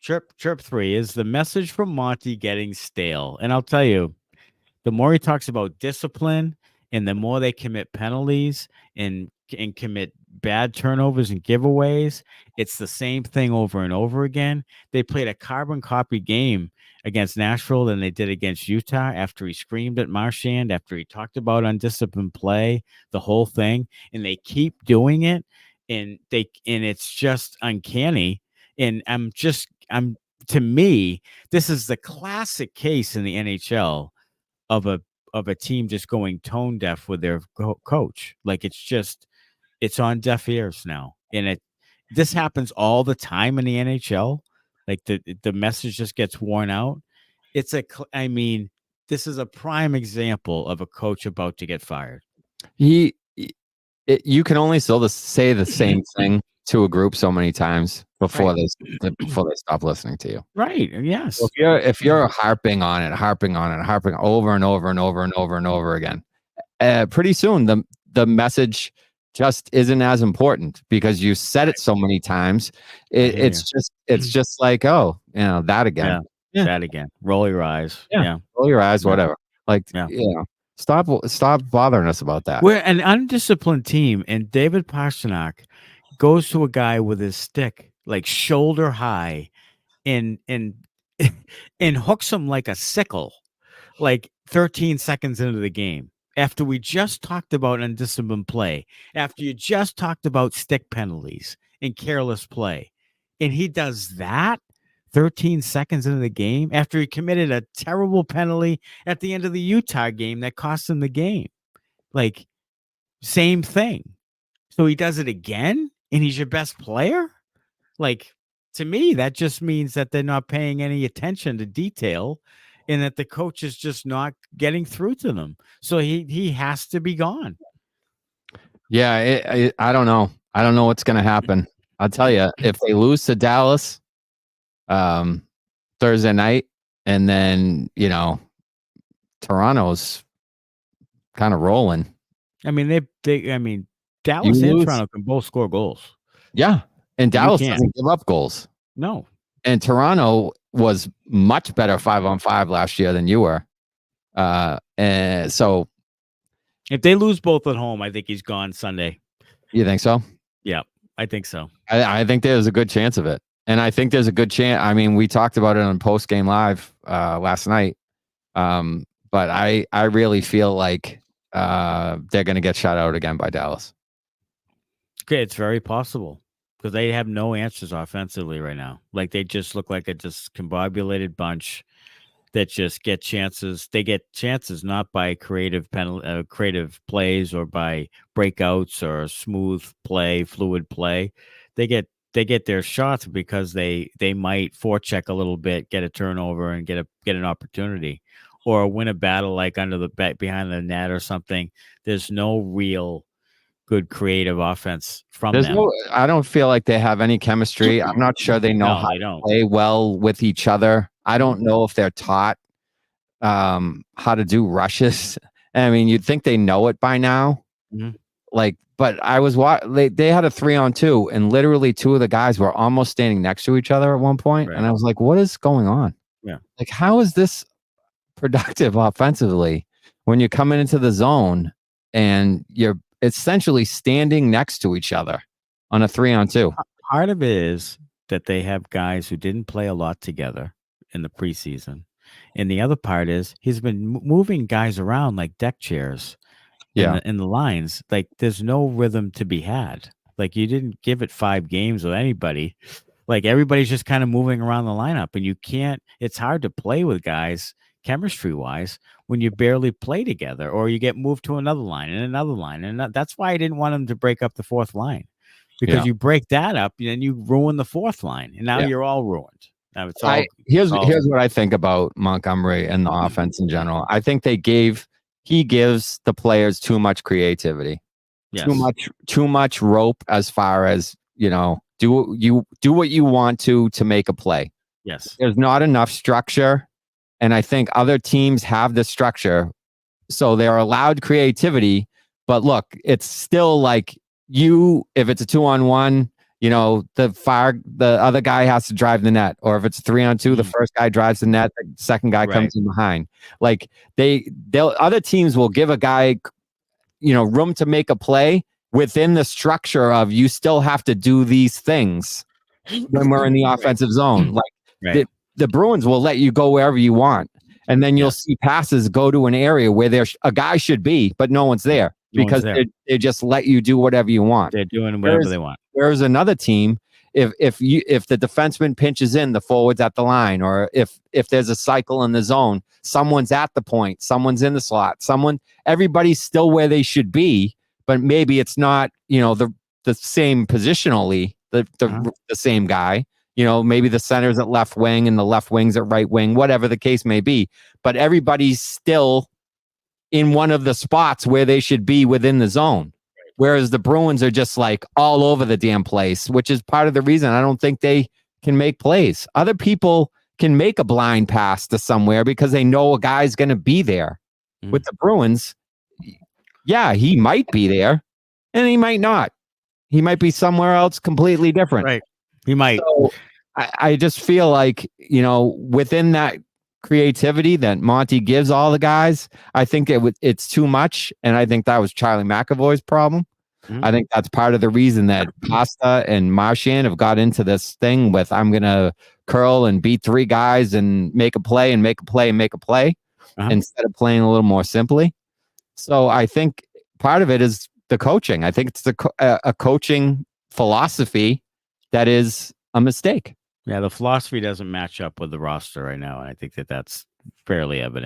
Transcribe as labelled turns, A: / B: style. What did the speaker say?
A: Chirp 3 is the message from Monty getting stale. And I'll tell you, the more he talks about discipline and the more they commit penalties and commit bad turnovers and giveaways, it's the same thing over and over again. They played a carbon copy game against Nashville than they did against Utah after he screamed at Marchand, after he talked about undisciplined play, the whole thing, and they keep doing it, and it's just uncanny. And I'm to me, this is the classic case in the NHL of a team just going tone deaf with their coach. Like it's on deaf ears now, and this happens all the time in the NHL. Like the message just gets worn out. I mean, this is a prime example of a coach about to get fired.
B: You can only still say the same thing to a group so many times before they stop listening to you.
A: Right. Yes.
B: So if you're harping on it over and over and over and over and over again, pretty soon the message just isn't as important because you said it so many times. It's just like, oh, that again.
A: Yeah. That again. Roll your eyes. Yeah.
B: Roll your eyes, whatever. Like, stop bothering us about that.
A: We're an undisciplined team, and David Pastrnak goes to a guy with his stick, like shoulder high, and hooks him like a sickle, like 13 seconds into the game. After we just talked about undisciplined play, after you just talked about stick penalties and careless play, and he does that 13 seconds into the game after he committed a terrible penalty at the end of the Utah game that cost him the game. Like, same thing. So he does it again, and he's your best player? Like, to me, that just means that they're not paying any attention to detail and that the coach is just not getting through to them. So he has to be gone.
B: Yeah, I don't know. I don't know what's going to happen. I'll tell you, if they lose to Dallas Thursday night, and then, Toronto's kind of rolling.
A: I mean, Dallas and Toronto can both score goals.
B: Yeah, and Dallas doesn't give up goals.
A: No.
B: And Toronto was much better 5-on-5 last year than you were. And so
A: if they lose both at home, I think he's gone Sunday.
B: You think so?
A: Yeah, I think so.
B: I think there's a good chance of it. And I think there's a good chance. I mean, we talked about it on Post Game Live last night. But I really feel like they're going to get shut out again by Dallas.
A: Okay, it's very possible because they have no answers offensively right now. Like, they just look like a discombobulated bunch that just get chances. They get chances not by creative plays or by breakouts or smooth play, fluid play. They get their shots because they might forecheck a little bit, get a turnover, and get an opportunity, or win a battle like under the back behind the net or something. There's no real good creative offense from them.
B: I don't feel like they have any chemistry. I'm not sure they know how to play well with each other. I don't know if they're taught how to do rushes. I mean, you'd think they know it by now.
A: Mm-hmm.
B: But I was they had a 3-on-2, and literally two of the guys were almost standing next to each other at one point, right. And I was like, "What is going on?
A: Yeah,
B: like, how is this productive offensively when you're coming into the zone and you're essentially standing next to each other on a 3-on-2?"
A: Part of it is that they have guys who didn't play a lot together in the preseason, and the other part is he's been moving guys around like deck chairs. In the lines, like, there's no rhythm to be had. Like, you didn't give it 5 games with anybody. Like, everybody's just kind of moving around the lineup, and you can't. It's hard to play with guys chemistry wise when you barely play together, or you get moved to another line and another line, and that's why I didn't want him to break up the fourth line, because you break that up and then you ruin the fourth line, and now you're all ruined. Now it's all.
B: Here's what I think about Montgomery and the offense in general. I think he gives the players too much creativity, too much rope as far as, do what you want to make a play.
A: Yes.
B: There's not enough structure. And I think other teams have the structure, so they're allowed creativity. But look, it's still like if it's a 2-on-1, the other guy has to drive the net, or if it's 3-on-2, the first guy drives the net, the second guy comes in behind. Like other teams will give a guy, room to make a play within the structure of you still have to do these things when we're in the offensive zone. Like the Bruins will let you go wherever you want. And then you'll see passes go to an area where there's a guy should be, but no one's there because they just let you do whatever you want.
A: They're doing whatever they want.
B: Whereas another team, if the defenseman pinches in, the forward's at the line, or if there's a cycle in the zone, someone's at the point, someone's in the slot, everybody's still where they should be, but maybe it's not, the same positionally, the same guy. Maybe the center's at left wing and the left wing's at right wing, whatever the case may be. But everybody's still in one of the spots where they should be within the zone. Whereas the Bruins are just like all over the damn place, which is part of the reason I don't think they can make plays. Other people can make a blind pass to somewhere because they know a guy's going to be there. With the Bruins, he might be there and he might not. He might be somewhere else completely different.
A: Right. He might.
B: So I just feel like, within that creativity that Monty gives all the guys, I think it's too much. And I think that was Charlie McAvoy's problem. I think that's part of the reason that Pasta and Marchand have got into this thing with, I'm going to curl and beat 3 guys and make a play and make a play and make a play instead of playing a little more simply. So I think part of it is the coaching. I think it's a coaching philosophy that is a mistake.
A: Yeah, the philosophy doesn't match up with the roster right now. And I think that's fairly evident.